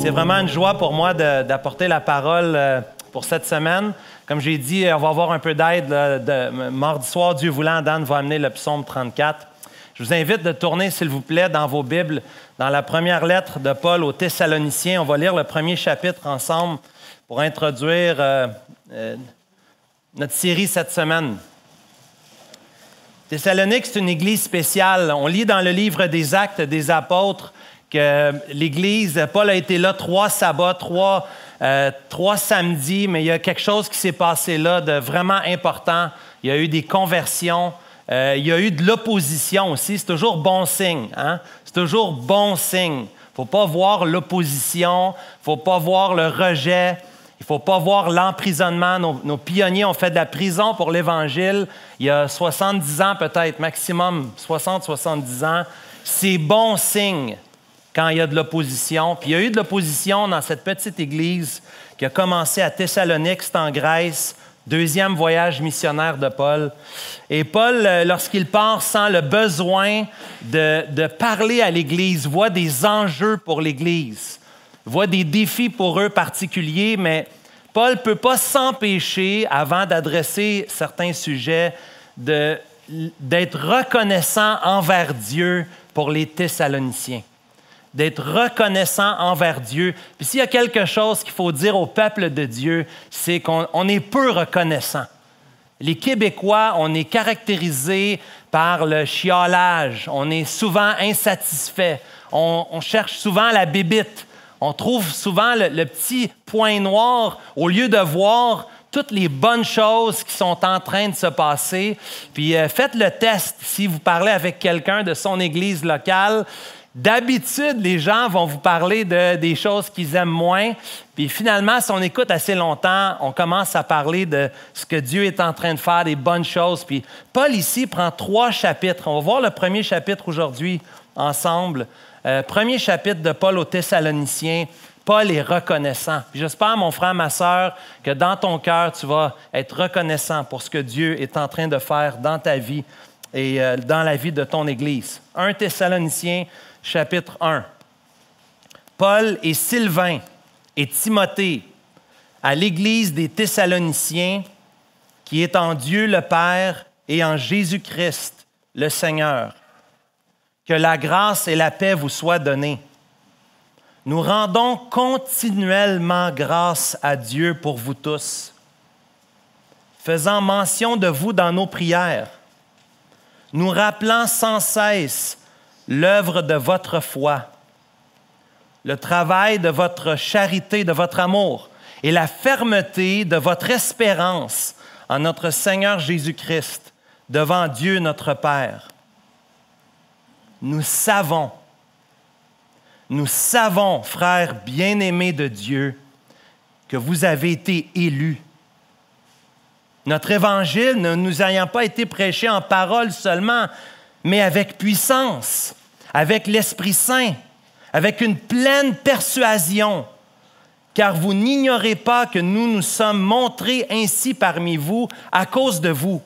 C'est vraiment une joie pour moi d'apporter la parole pour cette semaine. Comme j'ai dit, on va avoir un peu d'aide. Mardi soir, Dieu voulant, Dan va amener le psaume 34. Je vous invite de tourner, s'il vous plaît, dans vos Bibles, dans la première lettre de Paul aux Thessaloniciens. On va lire le premier chapitre ensemble pour introduire notre série cette semaine. Thessalonique, c'est une église spéciale. On lit dans le livre des Actes des Apôtres que l'Église, Paul a été là 3 sabbats, 3 samedis, mais il y a quelque chose qui s'est passé là de vraiment important. Il y a eu des conversions, il y a eu de l'opposition aussi. C'est toujours bon signe, hein? C'est toujours bon signe. Il ne faut pas voir l'opposition, il ne faut pas voir le rejet. Il ne faut pas voir l'emprisonnement. Nos pionniers ont fait de la prison pour l'Évangile il y a 70 ans peut-être, maximum 60-70 ans. C'est bon signe quand il y a de l'opposition. Puis il y a eu de l'opposition dans cette petite église qui a commencé à Thessalonique, c'est en Grèce, 2e voyage missionnaire de Paul. Et Paul, lorsqu'il part, sent le besoin de parler à l'Église, voit des enjeux pour l'Église, voit des défis pour eux particuliers, mais Paul ne peut pas s'empêcher, avant d'adresser certains sujets, d'être reconnaissant envers Dieu pour les Thessaloniciens. D'être reconnaissant envers Dieu. Puis s'il y a quelque chose qu'il faut dire au peuple de Dieu, c'est qu'on est peu reconnaissant. Les Québécois, on est caractérisés par le chiolage. On est souvent insatisfait. On cherche souvent la bébite. On trouve souvent le petit point noir au lieu de voir toutes les bonnes choses qui sont en train de se passer. Puis faites le test si vous parlez avec quelqu'un de son église locale. D'habitude, les gens vont vous parler des choses qu'ils aiment moins. Puis finalement, si on écoute assez longtemps, on commence à parler de ce que Dieu est en train de faire, des bonnes choses. Puis Paul ici prend 3 chapitres. On va voir le premier chapitre aujourd'hui ensemble. Premier chapitre de Paul aux Thessaloniciens. Paul est reconnaissant. Puis j'espère, mon frère, ma sœur, que dans ton cœur, tu vas être reconnaissant pour ce que Dieu est en train de faire dans ta vie et dans la vie de ton Église. 1 Thessaloniciens, chapitre 1. Paul et Sylvain et Timothée à l'Église des Thessaloniciens qui est en Dieu le Père et en Jésus-Christ le Seigneur. Que la grâce et la paix vous soient données. Nous rendons continuellement grâce à Dieu pour vous tous, faisant mention de vous dans nos prières, nous rappelant sans cesse l'œuvre de votre foi, le travail de votre charité, de votre amour et la fermeté de votre espérance en notre Seigneur Jésus-Christ devant Dieu notre Père. Nous savons, frères bien-aimés de Dieu, que vous avez été élus. Notre évangile ne nous ayant pas été prêché en parole seulement, mais avec puissance, avec l'Esprit Saint, avec une pleine persuasion, car vous n'ignorez pas que nous nous sommes montrés ainsi parmi vous à cause de vous.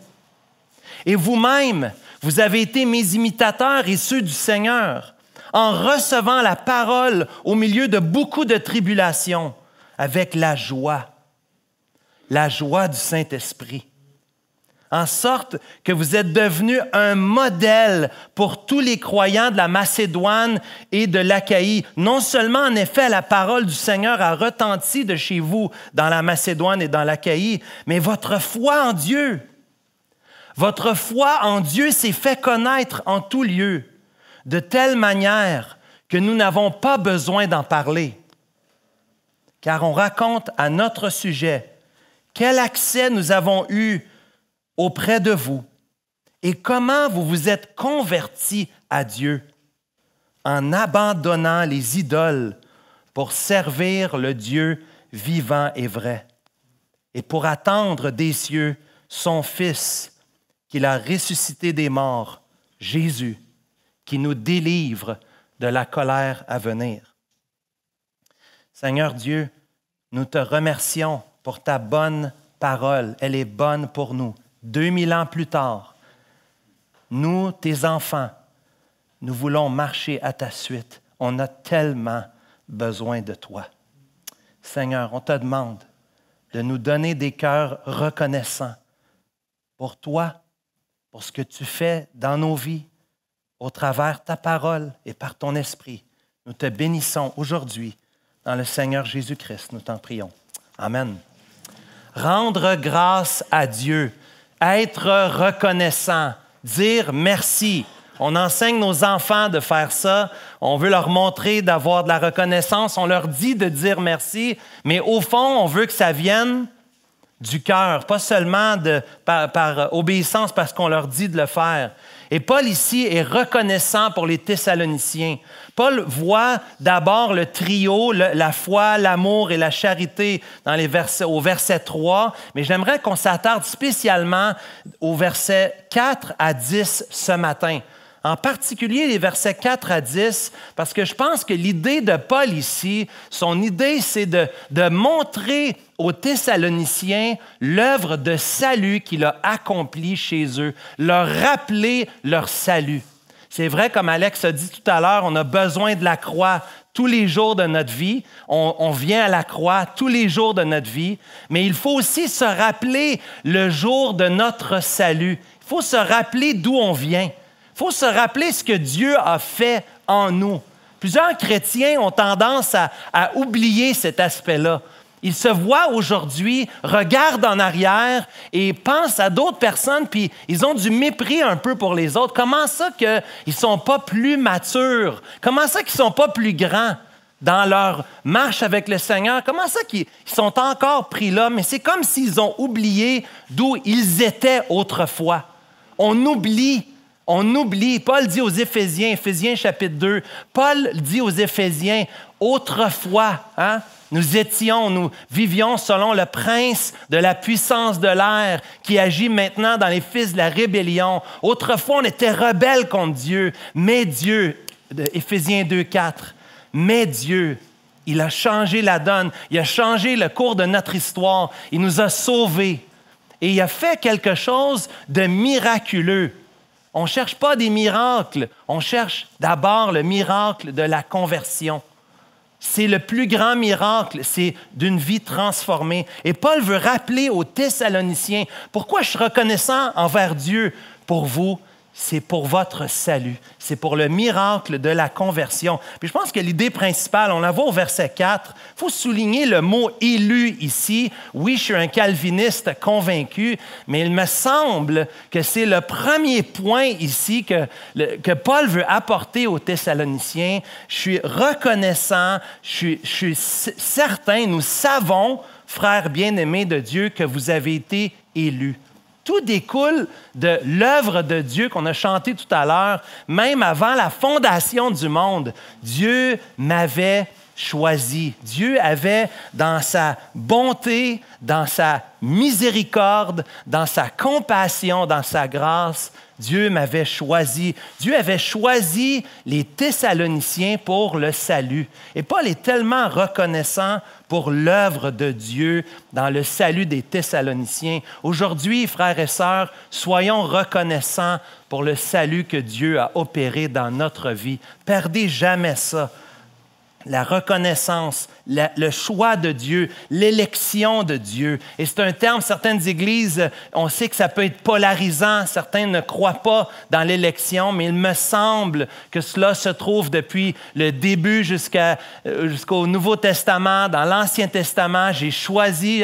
Et vous-même, vous avez été mes imitateurs et ceux du Seigneur, en recevant la parole au milieu de beaucoup de tribulations, avec la joie du Saint-Esprit, en sorte que vous êtes devenus un modèle pour tous les croyants de la Macédoine et de l'Achaïe. Non seulement, en effet, la parole du Seigneur a retenti de chez vous dans la Macédoine et dans l'Achaïe, mais votre foi en Dieu s'est fait connaître en tout lieu, de telle manière que nous n'avons pas besoin d'en parler. Car on raconte à notre sujet quel accès nous avons eu auprès de vous et comment vous vous êtes convertis à Dieu en abandonnant les idoles pour servir le Dieu vivant et vrai et pour attendre des cieux son Fils qu'il a ressuscité des morts, Jésus, qui nous délivre de la colère à venir. Seigneur Dieu, nous te remercions pour ta bonne parole. Elle est bonne pour nous. 2000 ans plus tard, nous, tes enfants, nous voulons marcher à ta suite. On a tellement besoin de toi. Seigneur, on te demande de nous donner des cœurs reconnaissants pour toi, pour ce que tu fais dans nos vies, au travers ta parole et par ton esprit. Nous te bénissons aujourd'hui dans le Seigneur Jésus-Christ. Nous t'en prions. Amen. Rendre grâce à Dieu, être reconnaissant, dire merci. On enseigne nos enfants de faire ça. On veut leur montrer d'avoir de la reconnaissance. On leur dit de dire merci, mais au fond, on veut que ça vienne du cœur, pas seulement par obéissance parce qu'on leur dit de le faire. Et Paul ici est reconnaissant pour les Thessaloniciens. Paul voit d'abord le trio, la foi, l'amour et la charité au verset 3, mais j'aimerais qu'on s'attarde spécialement aux versets 4 à 10 ce matin. En particulier les versets 4 à 10, parce que je pense que l'idée de Paul ici, son idée, c'est de montrer aux Thessaloniciens l'œuvre de salut qu'il a accomplie chez eux, leur rappeler leur salut. C'est vrai, comme Alex a dit tout à l'heure, on a besoin de la croix tous les jours de notre vie. On vient à la croix tous les jours de notre vie, mais il faut aussi se rappeler le jour de notre salut. Il faut se rappeler d'où on vient. Il faut se rappeler ce que Dieu a fait en nous. Plusieurs chrétiens ont tendance à oublier cet aspect-là. Ils se voient aujourd'hui, regardent en arrière et pensent à d'autres personnes, puis ils ont du mépris un peu pour les autres. Comment ça qu'ils ne sont pas plus matures? Comment ça qu'ils ne sont pas plus grands dans leur marche avec le Seigneur? Comment ça qu'ils sont encore pris là? Mais c'est comme s'ils ont oublié d'où ils étaient autrefois. On oublie. Paul dit aux Éphésiens, Éphésiens chapitre 2, Paul dit aux Éphésiens, autrefois, nous vivions selon le prince de la puissance de l'air qui agit maintenant dans les fils de la rébellion. Autrefois, on était rebelles contre Dieu, mais Dieu, Éphésiens 2, 4, mais Dieu, il a changé la donne, il a changé le cours de notre histoire, il nous a sauvés et il a fait quelque chose de miraculeux. On ne cherche pas des miracles, on cherche d'abord le miracle de la conversion. C'est le plus grand miracle, c'est d'une vie transformée. Et Paul veut rappeler aux Thessaloniciens, pourquoi je suis reconnaissant envers Dieu pour vous? C'est pour votre salut, c'est pour le miracle de la conversion. Puis je pense que l'idée principale, on la voit au verset 4, il faut souligner le mot « élu » ici. Oui, je suis un calviniste convaincu, mais il me semble que c'est le premier point ici que Paul veut apporter aux Thessaloniciens. Je suis reconnaissant, je suis certain, nous savons, frères bien-aimés de Dieu, que vous avez été élus. Tout découle de l'œuvre de Dieu qu'on a chanté tout à l'heure, même avant la fondation du monde. Dieu m'avait choisi. Dieu avait, dans sa bonté, dans sa miséricorde, dans sa compassion, dans sa grâce, Dieu m'avait choisi. Dieu avait choisi les Thessaloniciens pour le salut. Et Paul est tellement reconnaissant pour l'œuvre de Dieu dans le salut des Thessaloniciens. Aujourd'hui, frères et sœurs, soyons reconnaissants pour le salut que Dieu a opéré dans notre vie. Perdez jamais ça. La reconnaissance, le choix de Dieu, l'élection de Dieu. Et c'est un terme, certaines églises, on sait que ça peut être polarisant, certains ne croient pas dans l'élection, mais il me semble que cela se trouve depuis le début jusqu'au Nouveau Testament. Dans l'Ancien Testament, j'ai choisi,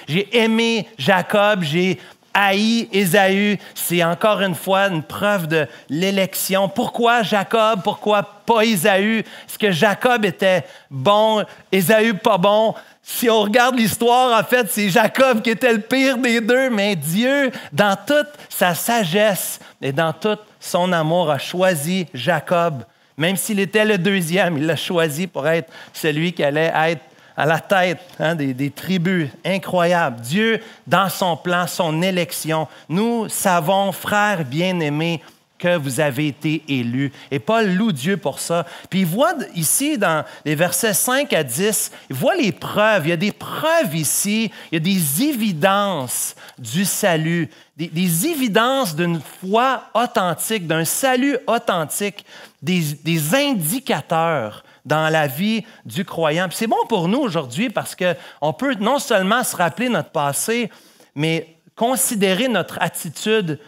j'ai aimé Jacob, j'ai haï Ésaü. C'est encore une fois une preuve de l'élection. Pourquoi Jacob? Pourquoi pas Ésaü? Est-ce que Jacob était bon, Ésaü pas bon? Si on regarde l'histoire, en fait, c'est Jacob qui était le pire des deux, mais Dieu, dans toute sa sagesse et dans tout son amour, a choisi Jacob. Même s'il était le deuxième, il l'a choisi pour être celui qui allait être à la tête des tribus. Incroyable. Dieu, dans son plan, son élection, nous savons, frères bien-aimés, que vous avez été élus. Et Paul loue Dieu pour ça. Puis il voit ici, dans les versets 5 à 10, il voit les preuves. Il y a des preuves ici, il y a des évidences du salut, des évidences d'une foi authentique, d'un salut authentique, des indicateurs dans la vie du croyant. Puis c'est bon pour nous aujourd'hui parce qu'on peut non seulement se rappeler notre passé, mais considérer notre attitude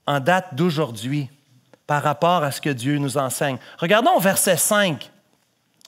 en date d'aujourd'hui par rapport à ce que Dieu nous enseigne. Regardons au verset 5.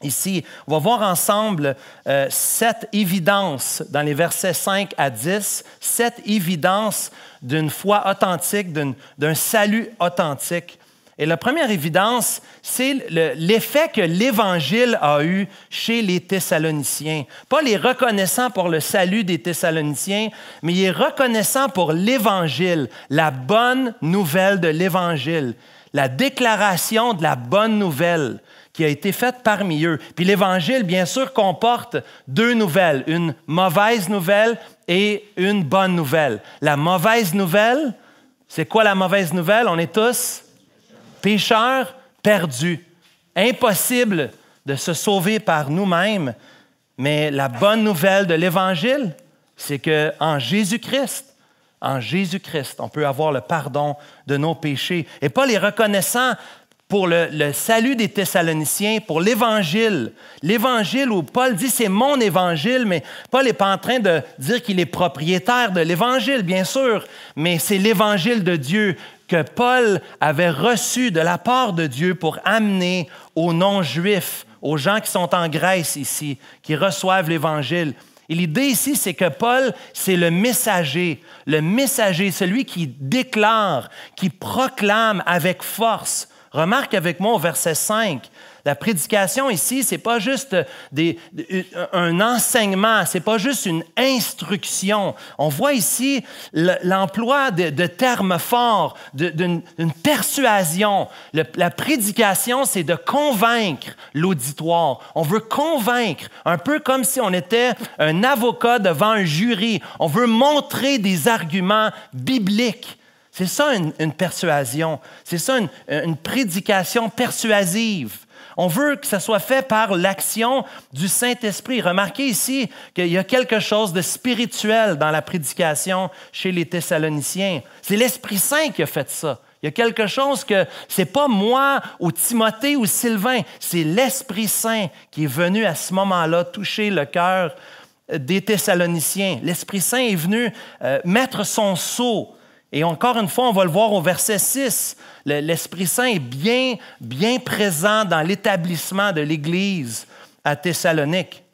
Ici, on va voir ensemble 7 évidences dans les versets 5 à 10, 7 évidences d'une foi authentique, d'un salut authentique. Et la première évidence, c'est l'effet que l'Évangile a eu chez les Thessaloniciens. Paul est reconnaissant pour le salut des Thessaloniciens, mais il est reconnaissant pour l'Évangile, la bonne nouvelle de l'Évangile, la déclaration de la bonne nouvelle qui a été faite parmi eux. Puis l'Évangile, bien sûr, comporte 2 nouvelles, une mauvaise nouvelle et une bonne nouvelle. La mauvaise nouvelle, c'est quoi la mauvaise nouvelle? On est tous pécheurs perdus. Impossible de se sauver par nous-mêmes, mais la bonne nouvelle de l'Évangile, c'est qu'en Jésus-Christ, on peut avoir le pardon de nos péchés. Et Paul est reconnaissant pour le salut des Thessaloniciens, pour l'Évangile. L'Évangile où Paul dit « c'est mon Évangile », mais Paul n'est pas en train de dire qu'il est propriétaire de l'Évangile, bien sûr, mais c'est l'Évangile de Dieu que Paul avait reçu de la part de Dieu pour amener aux non-juifs, aux gens qui sont en Grèce ici, qui reçoivent l'Évangile. Et l'idée ici, c'est que Paul, c'est le messager, celui qui déclare, qui proclame avec force. Remarque avec moi au verset 5, la prédication ici, ce n'est pas juste un enseignement, ce n'est pas juste une instruction. On voit ici l'emploi de termes forts, d'une persuasion. La prédication, c'est de convaincre l'auditoire. On veut convaincre, un peu comme si on était un avocat devant un jury. On veut montrer des arguments bibliques. C'est ça une persuasion. C'est ça une prédication persuasive. On veut que ça soit fait par l'action du Saint-Esprit. Remarquez ici qu'il y a quelque chose de spirituel dans la prédication chez les Thessaloniciens. C'est l'Esprit Saint qui a fait ça. Il y a quelque chose que ce n'est pas moi ou Timothée ou Sylvain, c'est l'Esprit Saint qui est venu à ce moment-là toucher le cœur des Thessaloniciens. L'Esprit Saint est venu mettre son sceau. Et encore une fois, on va le voir au verset 6, l'Esprit Saint est bien présent dans l'établissement de l'Église à Thessalonique.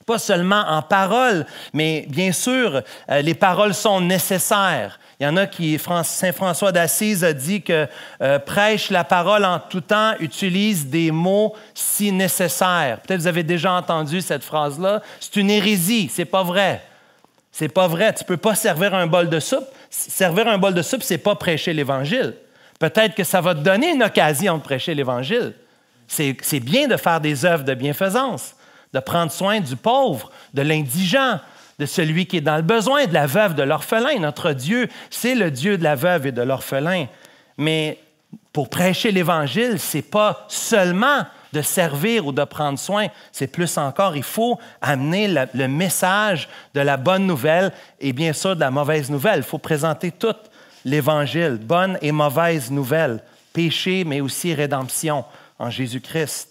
Pas seulement en parole, mais bien sûr, les paroles sont nécessaires. Il y en a qui, Saint François d'Assise a dit que prêche la parole en tout temps, utilise des mots si nécessaires. Peut-être que vous avez déjà entendu cette phrase-là. C'est une hérésie, c'est pas vrai. C'est pas vrai. Tu ne peux pas servir un bol de soupe. Servir un bol de soupe, ce n'est pas prêcher l'Évangile. Peut-être que ça va te donner une occasion de prêcher l'Évangile. C'est bien de faire des œuvres de bienfaisance, de prendre soin du pauvre, de l'indigent, de celui qui est dans le besoin, de la veuve, de l'orphelin. Notre Dieu, c'est le Dieu de la veuve et de l'orphelin. Mais pour prêcher l'Évangile, ce n'est pas seulement de servir ou de prendre soin, c'est plus encore, il faut amener le message de la bonne nouvelle et bien sûr de la mauvaise nouvelle. Il faut présenter tout l'Évangile, bonne et mauvaise nouvelle, péché mais aussi rédemption en Jésus-Christ.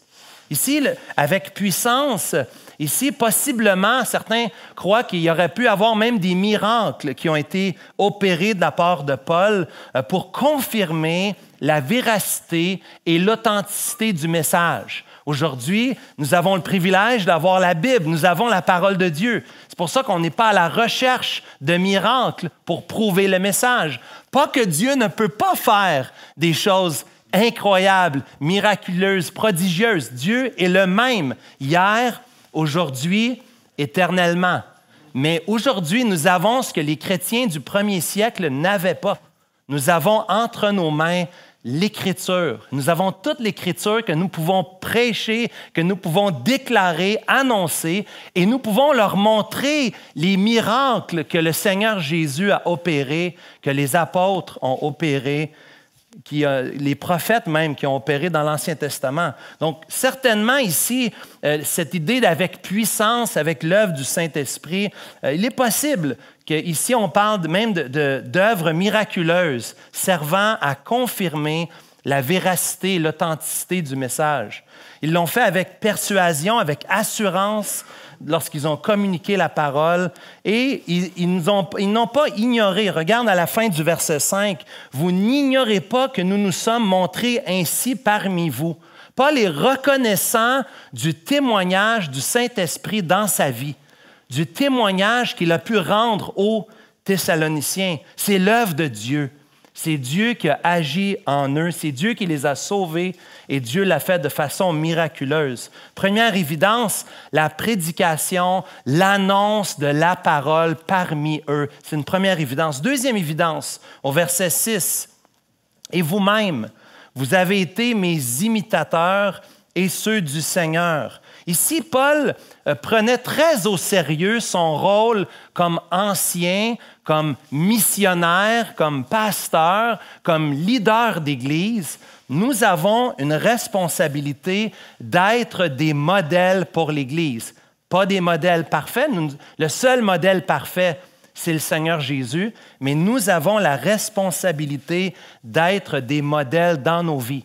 Ici, avec puissance, ici, possiblement, certains croient qu'il y aurait pu avoir même des miracles qui ont été opérés de la part de Paul pour confirmer la véracité et l'authenticité du message. Aujourd'hui, nous avons le privilège d'avoir la Bible, nous avons la parole de Dieu. C'est pour ça qu'on n'est pas à la recherche de miracles pour prouver le message. Pas que Dieu ne peut pas faire des choses incroyables, miraculeuses, prodigieuses. Dieu est le même hier, aujourd'hui, éternellement. Mais aujourd'hui, nous avons ce que les chrétiens du premier siècle n'avaient pas. Nous avons entre nos mains l'Écriture. Nous avons toute l'Écriture que nous pouvons prêcher, que nous pouvons déclarer, annoncer, et nous pouvons leur montrer les miracles que le Seigneur Jésus a opérés, que les apôtres ont opérés, les prophètes même qui ont opéré dans l'Ancien Testament. Donc, certainement ici, cette idée d'avec puissance, avec l'œuvre du Saint-Esprit, il est possible qu'ici, on parle même d'œuvres miraculeuses servant à confirmer la véracité et l'authenticité du message. Ils l'ont fait avec persuasion, avec assurance lorsqu'ils ont communiqué la parole et ils n'ont pas ignoré. Regarde à la fin du verset 5, « Vous n'ignorez pas que nous nous sommes montrés ainsi parmi vous. » Paul est reconnaissant du témoignage du Saint-Esprit dans sa vie, du témoignage qu'il a pu rendre aux Thessaloniciens. C'est l'œuvre de Dieu. C'est Dieu qui a agi en eux, c'est Dieu qui les a sauvés et Dieu l'a fait de façon miraculeuse. Première évidence, la prédication, l'annonce de la parole parmi eux. C'est une première évidence. Deuxième évidence, au verset 6, « Et vous-même, vous avez été mes imitateurs et ceux du Seigneur. » Ici, Paul prenait très au sérieux son rôle comme ancien, comme missionnaire, comme pasteur, comme leader d'Église. Nous avons une responsabilité d'être des modèles pour l'Église. Pas des modèles parfaits. Le seul modèle parfait, c'est le Seigneur Jésus, mais nous avons la responsabilité d'être des modèles dans nos vies.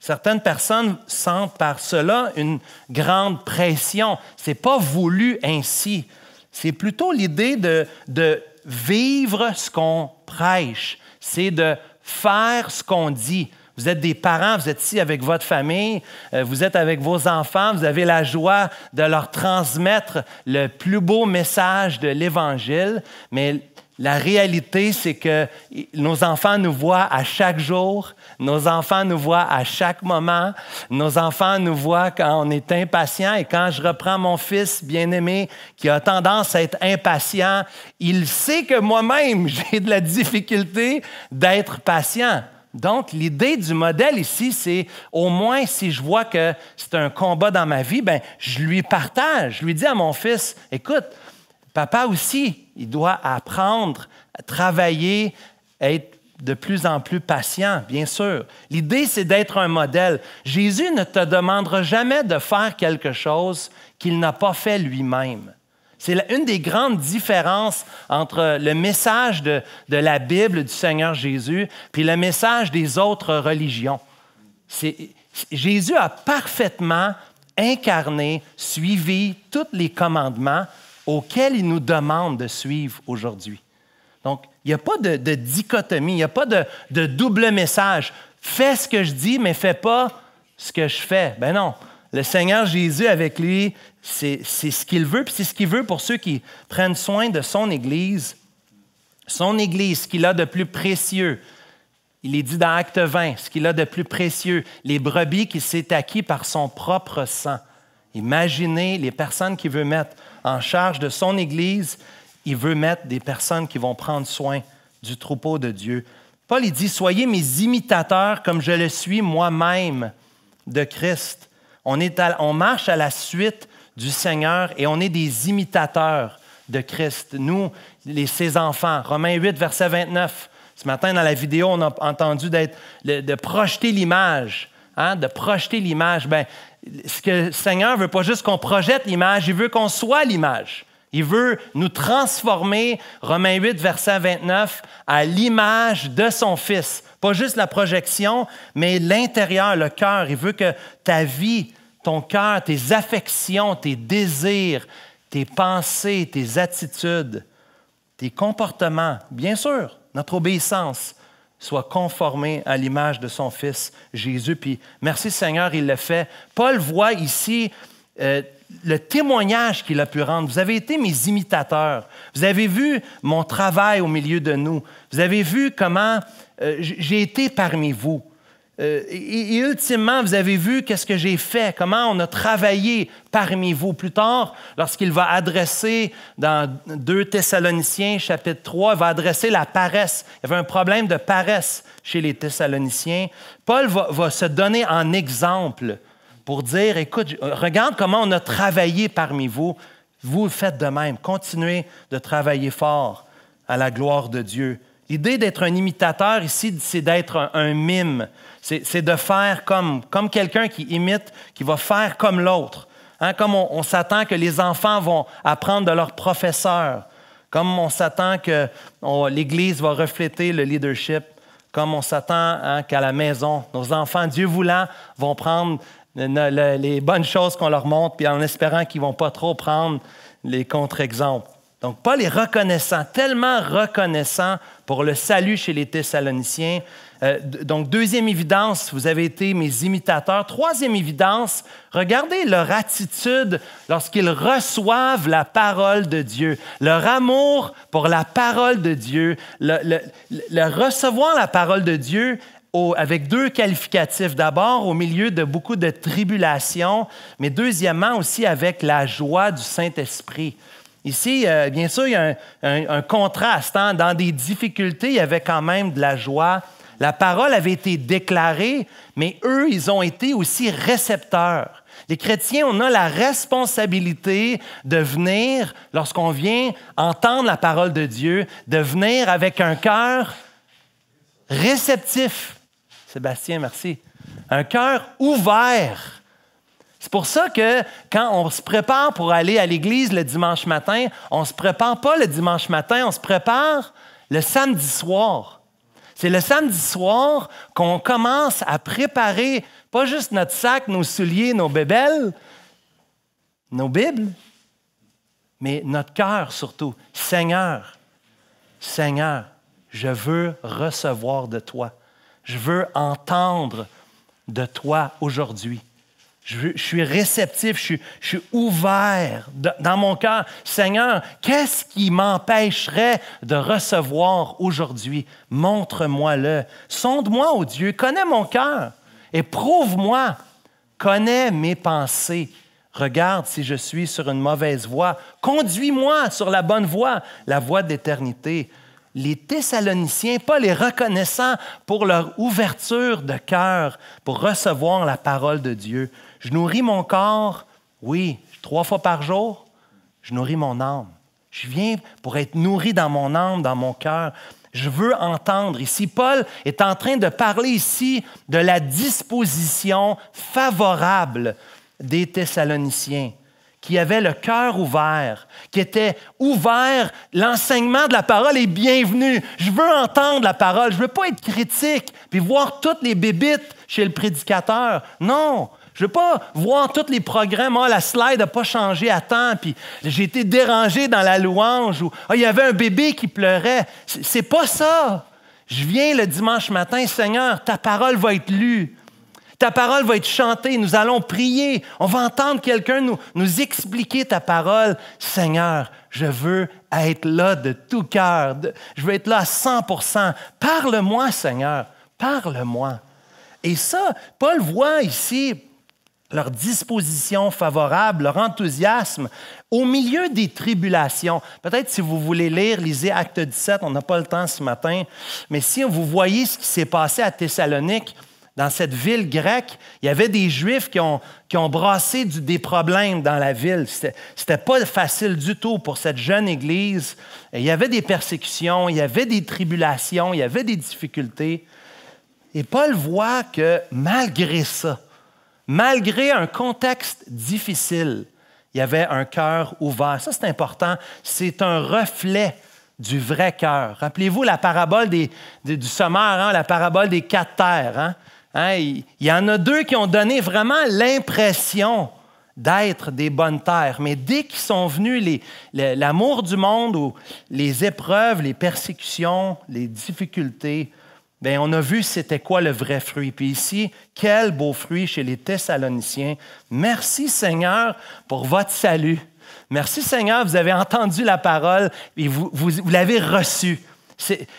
Certaines personnes sentent par cela une grande pression. Ce n'est pas voulu ainsi. C'est plutôt l'idée de vivre ce qu'on prêche. C'est de faire ce qu'on dit. Vous êtes des parents, vous êtes ici avec votre famille, vous êtes avec vos enfants, vous avez la joie de leur transmettre le plus beau message de l'Évangile, mais la réalité, c'est que nos enfants nous voient à chaque jour, nos enfants nous voient à chaque moment, nos enfants nous voient quand on est impatient. Et quand je reprends mon fils bien-aimé qui a tendance à être impatient, il sait que moi-même, j'ai de la difficulté d'être patient. Donc, l'idée du modèle ici, c'est au moins si je vois que c'est un combat dans ma vie, bien, je lui partage. Je lui dis à mon fils, écoute, papa aussi, il doit apprendre à travailler, à être de plus en plus patient, bien sûr. L'idée, c'est d'être un modèle. Jésus ne te demandera jamais de faire quelque chose qu'il n'a pas fait lui-même. C'est une des grandes différences entre le message de la Bible du Seigneur Jésus puis le message des autres religions. Jésus a parfaitement incarné, suivi tous les commandements auxquels il nous demande de suivre aujourd'hui. Donc, il n'y a pas de dichotomie, il n'y a pas de double message. Fais ce que je dis, mais fais pas ce que je fais. Ben non. Le Seigneur Jésus, avec lui, c'est ce qu'il veut, puis c'est ce qu'il veut pour ceux qui prennent soin de son Église. Son Église, ce qu'il a de plus précieux. Il est dit dans Acte 20, ce qu'il a de plus précieux, les brebis qu'il s'est acquis par son propre sang. Imaginez les personnes qu'il veut mettre en charge de son Église. Il veut mettre des personnes qui vont prendre soin du troupeau de Dieu. Paul, il dit, « Soyez mes imitateurs comme je le suis moi-même de Christ. » On marche à la suite du Seigneur et on est des imitateurs de Christ. Nous, ses enfants. Romains 8, verset 29. Ce matin, dans la vidéo, on a entendu de projeter l'image. Hein, de projeter l'image. Bien, ce que le Seigneur ne veut pas juste qu'on projette l'image, il veut qu'on soit l'image. Il veut nous transformer, Romains 8, verset 29, à l'image de son Fils. Pas juste la projection, mais l'intérieur, le cœur. Il veut que ta vie, ton cœur, tes affections, tes désirs, tes pensées, tes attitudes, tes comportements, bien sûr, notre obéissance, soit conformée à l'image de son Fils Jésus. Puis merci Seigneur, il le fait. Paul voit ici le témoignage qu'il a pu rendre. Vous avez été mes imitateurs. Vous avez vu mon travail au milieu de nous. Vous avez vu comment j'ai été parmi vous. Et ultimement, vous avez vu qu'est-ce que j'ai fait, comment on a travaillé parmi vous. Plus tard, lorsqu'il va adresser dans 2 Thessaloniciens, chapitre 3, il va adresser la paresse. Il y avait un problème de paresse chez les Thessaloniciens. Paul va se donner en exemple pour dire, écoute, regarde comment on a travaillé parmi vous. Vous faites de même. Continuez de travailler fort à la gloire de Dieu. L'idée d'être un imitateur ici, c'est d'être un mime. C'est de faire comme quelqu'un qui imite, qui va faire comme l'autre. Hein, comme on s'attend que les enfants vont apprendre de leurs professeurs. Comme on s'attend que l'Église va refléter le leadership. Comme on s'attend qu'à la maison, nos enfants, Dieu voulant, vont prendre les bonnes choses qu'on leur montre, puis en espérant qu'ils ne vont pas trop prendre les contre-exemples. Donc, Paul est reconnaissant, tellement reconnaissant pour le salut chez les Thessaloniciens. Donc, deuxième évidence, vous avez été mes imitateurs. Troisième évidence, regardez leur attitude lorsqu'ils reçoivent la parole de Dieu. Leur amour pour la parole de Dieu, le recevoir la parole de Dieu avec deux qualificatifs. D'abord, au milieu de beaucoup de tribulations, mais deuxièmement aussi avec la joie du Saint-Esprit. Ici, bien sûr, il y a un contraste. Hein? Dans des difficultés, il y avait quand même de la joie. La parole avait été déclarée, mais eux, ils ont été aussi récepteurs. Les chrétiens, on a la responsabilité de venir, lorsqu'on vient entendre la parole de Dieu, de venir avec un cœur réceptif. Sébastien, merci. Un cœur ouvert. C'est pour ça que quand on se prépare pour aller à l'église le dimanche matin, on ne se prépare pas le dimanche matin, on se prépare le samedi soir. C'est le samedi soir qu'on commence à préparer pas juste notre sac, nos souliers, nos bébelles, nos Bibles, mais notre cœur surtout. Seigneur, je veux recevoir de toi. Je veux entendre de toi aujourd'hui. Je suis réceptif, je suis ouvert dans mon cœur. Seigneur, qu'est-ce qui m'empêcherait de recevoir aujourd'hui? Montre-moi-le. Sonde-moi, ô Dieu, connais mon cœur. Éprouve-moi. Connais mes pensées. Regarde si je suis sur une mauvaise voie. Conduis-moi sur la bonne voie, la voie d'éternité. Les Thessaloniciens, Paul est reconnaissant pour leur ouverture de cœur pour recevoir la parole de Dieu. Je nourris mon corps, oui, 3 fois par jour, je nourris mon âme. Je viens pour être nourri dans mon âme, dans mon cœur. Je veux entendre. Ici, Paul est en train de parler ici de la disposition favorable des Thessaloniciens, qui avaient le cœur ouvert, qui étaient ouverts. L'enseignement de la parole est bienvenu. Je veux entendre la parole. Je ne veux pas être critique puis voir toutes les bébites chez le prédicateur. Non. Je ne veux pas voir tous les programmes. La slide n'a pas changé à temps, puis j'ai été dérangé dans la louange, ou il y avait un bébé qui pleurait. C'est pas ça. Je viens le dimanche matin, Seigneur, ta parole va être lue. Ta parole va être chantée. Nous allons prier. On va entendre quelqu'un nous expliquer ta parole. Seigneur, je veux être là de tout cœur. Je veux être là à 100%. Parle-moi, Seigneur. Parle-moi. Et ça, Paul voit ici leur disposition favorable, leur enthousiasme au milieu des tribulations. Peut-être si vous voulez lire, lisez Acte 17, on n'a pas le temps ce matin, mais si vous voyez ce qui s'est passé à Thessalonique, dans cette ville grecque, il y avait des Juifs qui ont brassé des problèmes dans la ville. C'était pas facile du tout pour cette jeune Église. Il y avait des persécutions, il y avait des tribulations, il y avait des difficultés. Et Paul voit que malgré ça, malgré un contexte difficile, il y avait un cœur ouvert. Ça, c'est important. C'est un reflet du vrai cœur. Rappelez-vous la parabole du semeur, hein, la parabole des 4 terres. Hein? Il y en a 2 qui ont donné vraiment l'impression d'être des bonnes terres. Mais dès qu'ils sont venus l'amour du monde ou les épreuves, les persécutions, les difficultés, bien, on a vu c'était quoi le vrai fruit. Puis ici, quel beau fruit chez les Thessaloniciens. Merci Seigneur pour votre salut. Merci Seigneur, vous avez entendu la parole et vous l'avez reçue.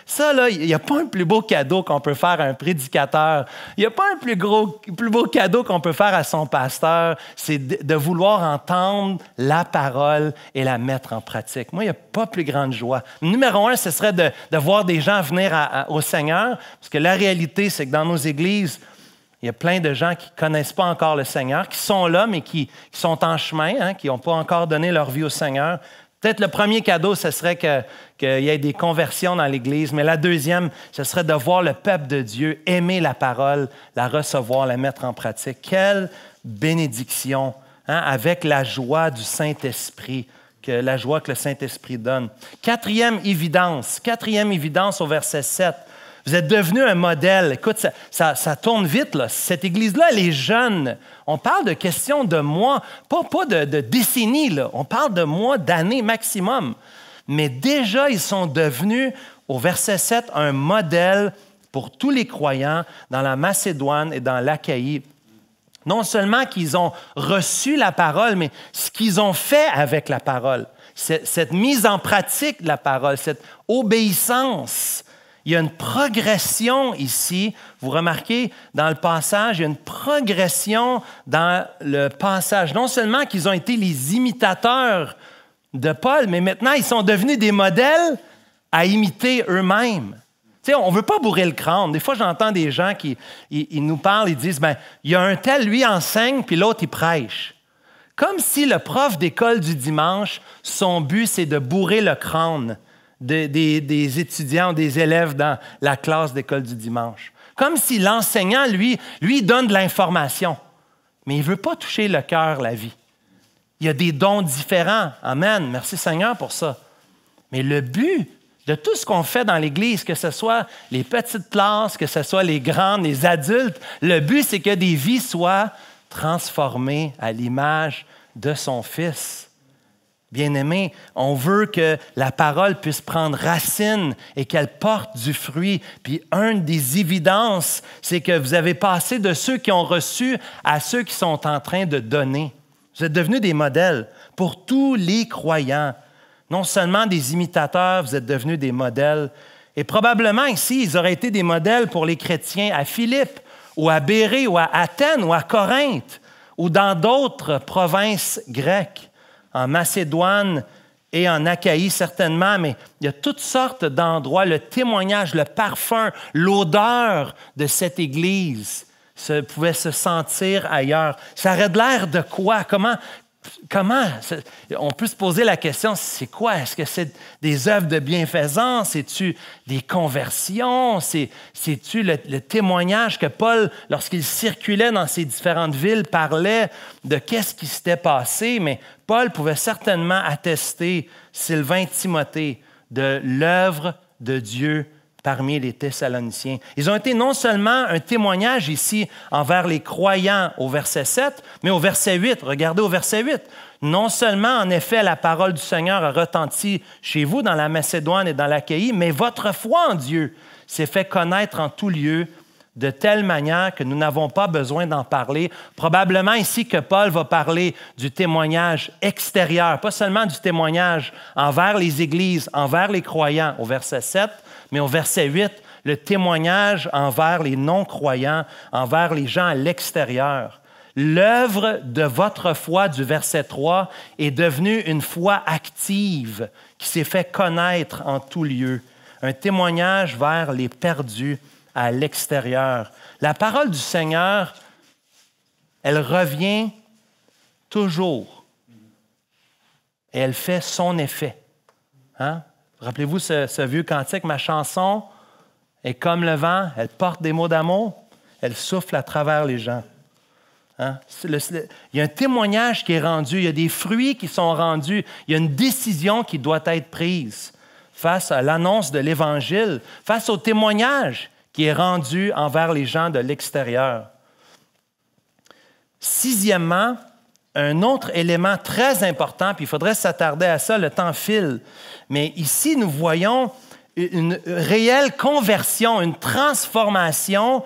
Ça, là, il n'y a pas un plus beau cadeau qu'on peut faire à un prédicateur. Il n'y a pas un plus beau cadeau qu'on peut faire à son pasteur. C'est de vouloir entendre la parole et la mettre en pratique. Moi, il n'y a pas plus grande joie. Numéro 1, ce serait de voir des gens venir au Seigneur, parce que la réalité, c'est que dans nos églises, il y a plein de gens qui ne connaissent pas encore le Seigneur, qui sont là, mais qui sont en chemin, hein, qui n'ont pas encore donné leur vie au Seigneur. Peut-être le premier cadeau, ce serait qu'il y ait des conversions dans l'Église, mais la deuxième, ce serait de voir le peuple de Dieu aimer la parole, la recevoir, la mettre en pratique. Quelle bénédiction, hein, avec la joie du Saint-Esprit, la joie que le Saint-Esprit donne. Quatrième évidence au verset 7. Vous êtes devenu un modèle. Écoute, ça tourne vite, là. Cette Église-là, elle est jeune. On parle de questions de mois, pas de décennies, là. On parle de mois, d'années maximum. Mais déjà, ils sont devenus, au verset 7, un modèle pour tous les croyants dans la Macédoine et dans l'Achaïe. Non seulement qu'ils ont reçu la parole, mais ce qu'ils ont fait avec la parole. Cette mise en pratique de la parole, cette obéissance. Il y a une progression ici. Vous remarquez, dans le passage, il y a une progression dans le passage. Non seulement qu'ils ont été les imitateurs de Paul, mais maintenant, ils sont devenus des modèles à imiter eux-mêmes. Tu sais, on ne veut pas bourrer le crâne. Des fois, j'entends des gens qui ils nous parlent, ils disent, bien, il y a un tel, lui, enseigne, puis l'autre, il prêche. Comme si le prof d'école du dimanche, son but, c'est de bourrer le crâne des étudiants, des élèves dans la classe d'école du dimanche. Comme si l'enseignant, lui donne de l'information, mais il ne veut pas toucher le cœur, la vie. Il y a des dons différents. Amen. Merci Seigneur pour ça. Mais le but de tout ce qu'on fait dans l'Église, que ce soit les petites classes, que ce soit les grandes, les adultes, le but, c'est que des vies soient transformées à l'image de son Fils. Bien-aimés, on veut que la parole puisse prendre racine et qu'elle porte du fruit. Puis, une des évidences, c'est que vous avez passé de ceux qui ont reçu à ceux qui sont en train de donner. Vous êtes devenus des modèles pour tous les croyants. Non seulement des imitateurs, vous êtes devenus des modèles. Et probablement ici, ils auraient été des modèles pour les chrétiens à Philippe, ou à Bérée, ou à Athènes, ou à Corinthe, ou dans d'autres provinces grecques. En Macédoine et en Achaïe certainement, mais il y a toutes sortes d'endroits. Le témoignage, le parfum, l'odeur de cette Église pouvait se sentir ailleurs. Ça aurait de l'air de quoi? Comment on peut se poser la question, c'est quoi? Est-ce que c'est des œuvres de bienfaisance? C'est-tu des conversions? C'est-tu le témoignage que Paul, lorsqu'il circulait dans ces différentes villes, parlait de qu'est-ce qui s'était passé? Mais Paul pouvait certainement attester, Sylvain, Timothée, de l'œuvre de Dieu parmi les Thessaloniciens. Ils ont été non seulement un témoignage ici envers les croyants au verset 7, mais au verset 8. Regardez au verset 8. Non seulement, en effet, la parole du Seigneur a retenti chez vous dans la Macédoine et dans l'Achaïe, mais votre foi en Dieu s'est fait connaître en tout lieu de telle manière que nous n'avons pas besoin d'en parler. Probablement ici que Paul va parler du témoignage extérieur, pas seulement du témoignage envers les églises, envers les croyants au verset 7, mais au verset 8, le témoignage envers les non-croyants, envers les gens à l'extérieur. L'œuvre de votre foi du verset 3 est devenue une foi active qui s'est fait connaître en tout lieu. Un témoignage vers les perdus à l'extérieur. La parole du Seigneur, elle revient toujours et elle fait son effet. Hein? Rappelez-vous ce vieux cantique, ma chanson est comme le vent, elle porte des mots d'amour, elle souffle à travers les gens. Hein? Il y a un témoignage qui est rendu, il y a des fruits qui sont rendus, il y a une décision qui doit être prise face à l'annonce de l'Évangile, face au témoignage qui est rendu envers les gens de l'extérieur. Sixièmement, un autre élément très important, puis il faudrait s'attarder à ça, le temps file, mais ici, nous voyons une réelle conversion, une transformation.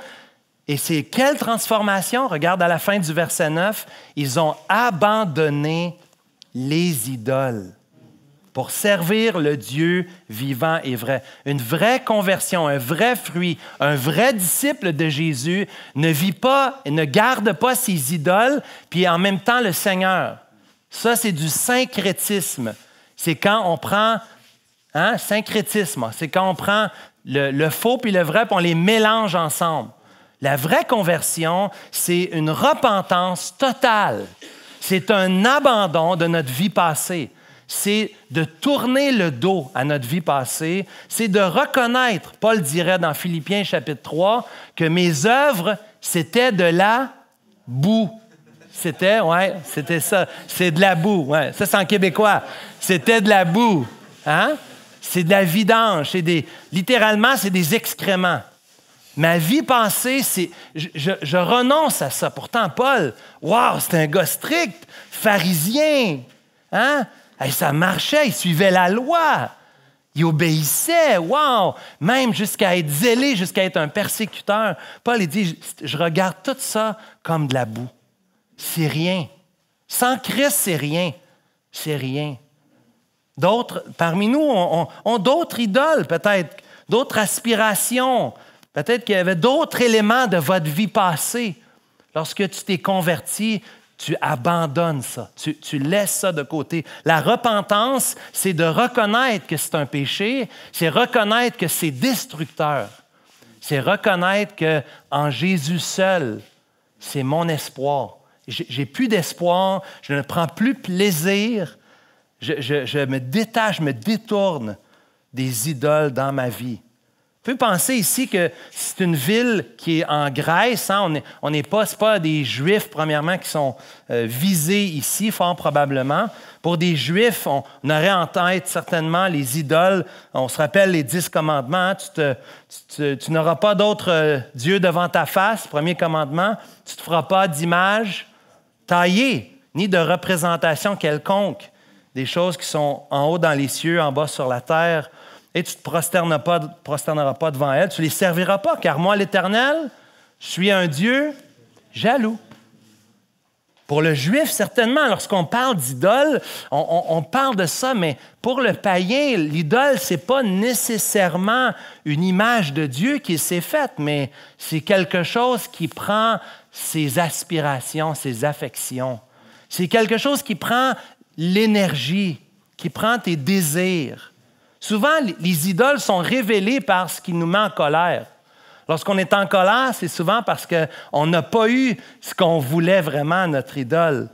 Et c'est quelle transformation? Regarde à la fin du verset 9, ils ont abandonné les idoles pour servir le Dieu vivant et vrai. Une vraie conversion, un vrai fruit, un vrai disciple de Jésus ne vit pas et ne garde pas ses idoles, puis en même temps le Seigneur. Ça, c'est du syncrétisme. C'est quand on prend, syncrétisme, c'est quand on prend le faux puis le vrai, puis on les mélange ensemble. La vraie conversion, c'est une repentance totale. C'est un abandon de notre vie passée. c'est de tourner le dos à notre vie passée, c'est de reconnaître, Paul dirait dans Philippiens chapitre 3, que mes œuvres, c'était de la boue. C'était ça. C'est de la boue. Ouais, ça, c'est en québécois. C'était de la boue. Hein? C'est de la vidange. Littéralement, c'est des excréments. Ma vie passée, je renonce à ça. Pourtant, Paul, wow, c'était un gars strict, pharisien. Hein? Hey, ça marchait, il suivait la loi. Il obéissait, wow! Même jusqu'à être zélé, jusqu'à être un persécuteur. Paul, il dit, je regarde tout ça comme de la boue. C'est rien. Sans Christ, c'est rien. C'est rien. D'autres, parmi nous, ont d'autres idoles, peut-être, d'autres aspirations. Peut-être qu'il y avait d'autres éléments de votre vie passée. Lorsque tu t'es converti, tu abandonnes ça, tu laisses ça de côté. La repentance, c'est de reconnaître que c'est un péché, c'est reconnaître que c'est destructeur. C'est reconnaître qu'en Jésus seul, c'est mon espoir. J'ai plus d'espoir, je ne prends plus plaisir, je me détache, je me détourne des idoles dans ma vie. Vous pouvez penser ici que c'est une ville qui est en Grèce. Hein? On n'est pas, c'est pas des Juifs, premièrement, qui sont visés ici, fort probablement. Pour des Juifs, on aurait en tête certainement les idoles. On se rappelle les 10 commandements. Hein? Tu n'auras pas d'autre Dieu devant ta face, premier commandement. Tu ne te feras pas d'image taillée, ni de représentation quelconque. Des choses qui sont en haut dans les cieux, en bas sur la terre. Et tu ne te prosterneras pas devant elles, tu ne les serviras pas, car moi, l'Éternel, je suis un Dieu jaloux. Pour le Juif, certainement, lorsqu'on parle d'idole, on parle de ça, mais pour le païen, l'idole, ce n'est pas nécessairement une image de Dieu qui s'est faite, mais c'est quelque chose qui prend ses aspirations, ses affections. C'est quelque chose qui prend l'énergie, qui prend tes désirs. Souvent, les idoles sont révélées par ce qui nous met en colère. Lorsqu'on est en colère, c'est souvent parce qu'on n'a pas eu ce qu'on voulait vraiment, notre idole.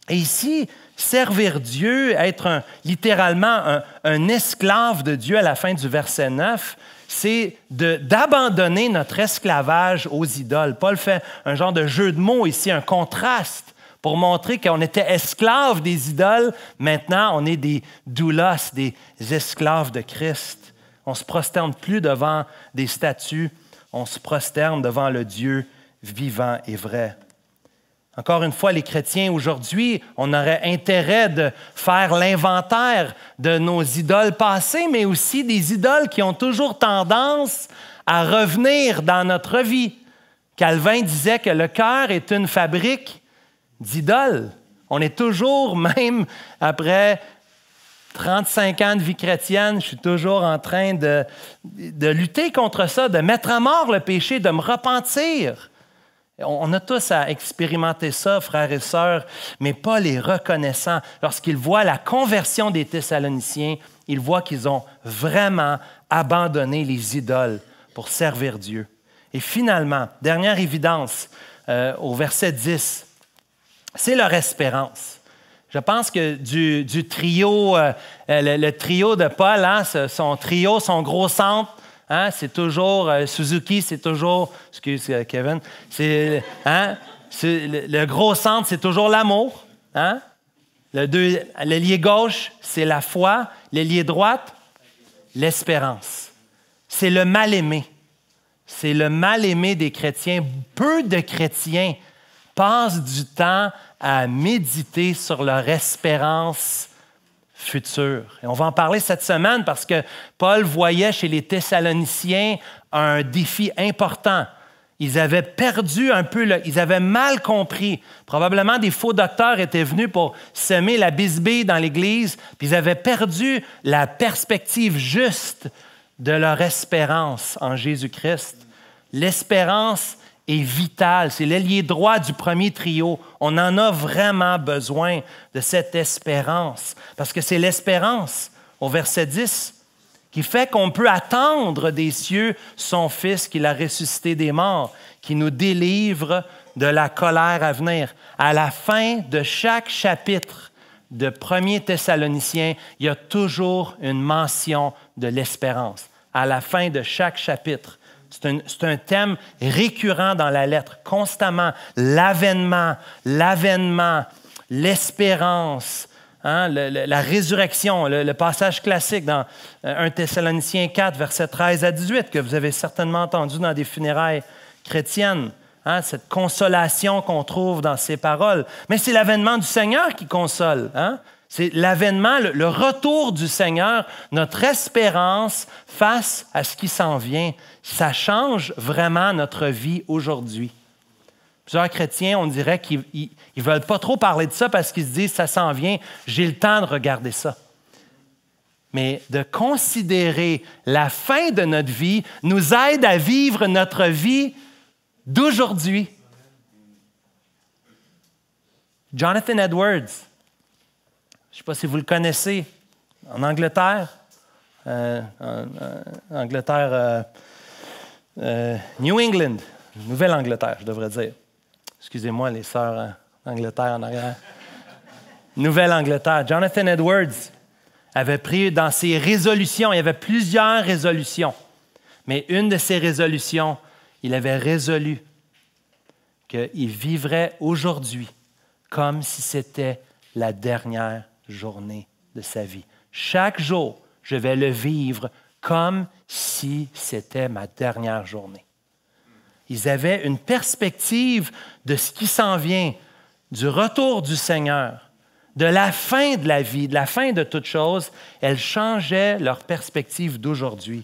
Et ici, servir Dieu, être littéralement un esclave de Dieu à la fin du verset 9, c'est d'abandonner notre esclavage aux idoles. Paul fait un genre de jeu de mots ici, un contraste, pour montrer qu'on était esclaves des idoles. Maintenant, on est des doulos, des esclaves de Christ. On ne se prosterne plus devant des statues, on se prosterne devant le Dieu vivant et vrai. Encore une fois, les chrétiens, aujourd'hui, on aurait intérêt de faire l'inventaire de nos idoles passées, mais aussi des idoles qui ont toujours tendance à revenir dans notre vie. Calvin disait que le cœur est une fabrique d'idoles. On est toujours, même après 35 ans de vie chrétienne, je suis toujours en train de lutter contre ça, de mettre à mort le péché, de me repentir. On a tous à expérimenter ça, frères et sœurs, mais Paul est reconnaissant. Lorsqu'il voit la conversion des Thessaloniciens, il voit qu'ils ont vraiment abandonné les idoles pour servir Dieu. Et finalement, dernière évidence, au verset 10, c'est leur espérance. Je pense que du trio, le trio de Paul, hein, son trio, son gros centre, hein, c'est toujours Suzuki, c'est toujours, excuse Kevin, le gros centre, c'est toujours l'amour. Hein? L'ailier gauche, c'est la foi. L'ailier droite, l'espérance. C'est le mal-aimé. C'est le mal-aimé des chrétiens. Peu de chrétiens passent du temps à méditer sur leur espérance future. Et on va en parler cette semaine parce que Paul voyait chez les Thessaloniciens un défi important. Ils avaient perdu un peu, ils avaient mal compris. Probablement des faux docteurs étaient venus pour semer la bisbille dans l'Église, puis ils avaient perdu la perspective juste de leur espérance en Jésus-Christ. L'espérance est vital. C'est l'ailier droit du premier trio. On en a vraiment besoin de cette espérance. Parce que c'est l'espérance, au verset 10, qui fait qu'on peut attendre des cieux son Fils qu'il a ressuscité des morts, qui nous délivre de la colère à venir. À la fin de chaque chapitre de 1er Thessaloniciens, il y a toujours une mention de l'espérance à la fin de chaque chapitre. C'est un thème récurrent dans la lettre, constamment. L'avènement, l'espérance, hein, la résurrection, le passage classique dans 1 Thessaloniciens 4, versets 13 à 18, que vous avez certainement entendu dans des funérailles chrétiennes. Hein, cette consolation qu'on trouve dans ces paroles. Mais c'est l'avènement du Seigneur qui console. Hein? C'est l'avènement, le retour du Seigneur, notre espérance face à ce qui s'en vient. Ça change vraiment notre vie aujourd'hui. Plusieurs chrétiens, on dirait qu'ils ne veulent pas trop parler de ça parce qu'ils se disent « ça s'en vient, j'ai le temps de regarder ça ». Mais de considérer la fin de notre vie nous aide à vivre notre vie d'aujourd'hui. Jonathan Edwards, je ne sais pas si vous le connaissez, en Angleterre, New England, Nouvelle-Angleterre, je devrais dire. Excusez-moi, les sœurs d'Angleterre en arrière. Nouvelle-Angleterre. Jonathan Edwards avait pris dans ses résolutions, il y avait plusieurs résolutions, mais une de ces résolutions, il avait résolu qu'il vivrait aujourd'hui comme si c'était la dernière journée de sa vie. Chaque jour, je vais le vivre comme si c'était ma dernière journée. Ils avaient une perspective de ce qui s'en vient, du retour du Seigneur, de la fin de la vie, de la fin de toute chose. Elles changeaient leur perspective d'aujourd'hui.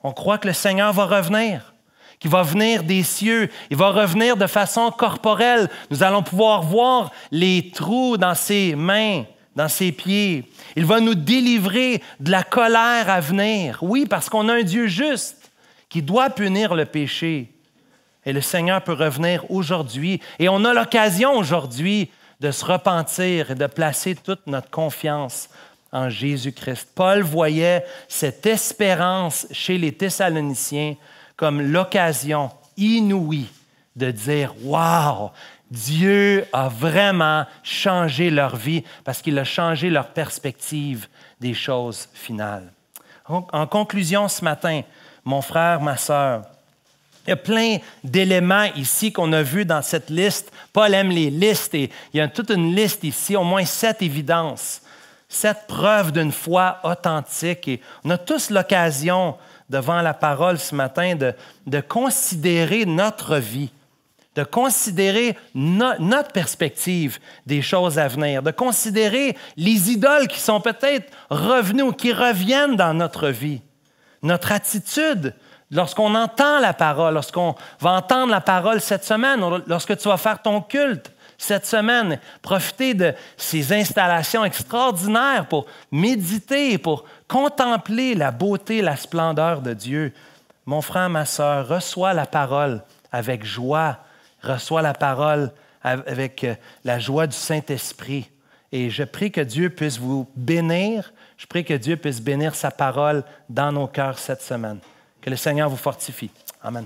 On croit que le Seigneur va revenir, qu'il va venir des cieux, il va revenir de façon corporelle. Nous allons pouvoir voir les trous dans ses mains, dans ses pieds. Il va nous délivrer de la colère à venir. Oui, parce qu'on a un Dieu juste qui doit punir le péché. Et le Seigneur peut revenir aujourd'hui. Et on a l'occasion aujourd'hui de se repentir et de placer toute notre confiance en Jésus-Christ. Paul voyait cette espérance chez les Thessaloniciens comme l'occasion inouïe de dire « Wow! Dieu a vraiment changé leur vie parce qu'il a changé leur perspective des choses finales. » En conclusion ce matin, mon frère, ma sœur, il y a plein d'éléments ici qu'on a vus dans cette liste. Paul aime les listes et il y a toute une liste ici, au moins 7 évidences, 7 preuves d'une foi authentique. Et on a tous l'occasion, devant la parole ce matin, de considérer notre vie, de considérer notre perspective des choses à venir, de considérer les idoles qui sont peut-être revenues ou qui reviennent dans notre vie, notre attitude. Lorsqu'on entend la parole, lorsqu'on va entendre la parole cette semaine, lorsque tu vas faire ton culte cette semaine, profiter de ces installations extraordinaires pour méditer, pour contempler la beauté, la splendeur de Dieu. Mon frère, ma sœur, reçois la parole avec joie, reçois la parole avec la joie du Saint-Esprit. Et je prie que Dieu puisse vous bénir, je prie que Dieu puisse bénir sa parole dans nos cœurs cette semaine. Que le Seigneur vous fortifie. Amen.